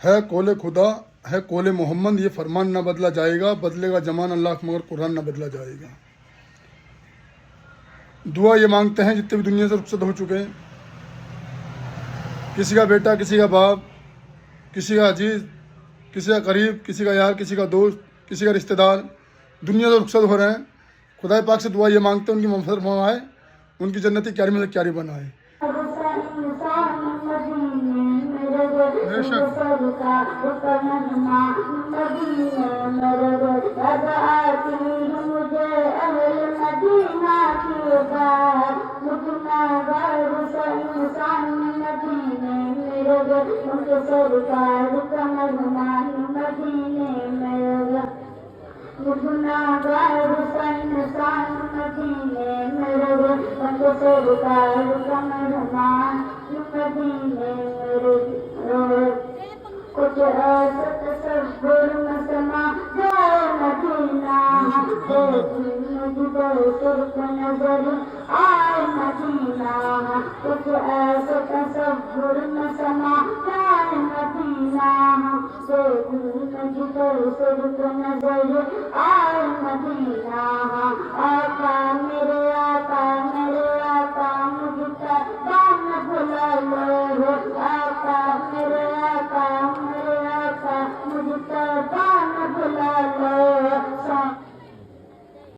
ہے قول خدا ہے قول محمد، یہ فرمان نہ بدلا جائے گا، بدلے گا زمان اللہ مگر قرآن نہ بدلا جائے گا۔ دعا یہ مانگتے ہیں جتنے بھی دنیا سے رخصت ہو چکے ہیں، کسی کا بیٹا، کسی کا باپ، کسی کا عزیز، کسی کا قریب، کسی کا یار، کسی کا دوست، کسی کا رشتہ دار دنیا سے رخصت ہو رہے ہیں، خدا پاک سے دعا یہ مانگتے ہیں ان کی مغفرت فرمائے، ان کی جنتی کیاری میں سے کیاری بنائے۔ بے شک کچھ ایسا تصور میں سما جائے مدینہ، ترک نظر آئے مدینہ، کچھ ایسا تصور میں سما جائے مدینہ، ترک نظر آئے مدینہ، آقا میرے آقا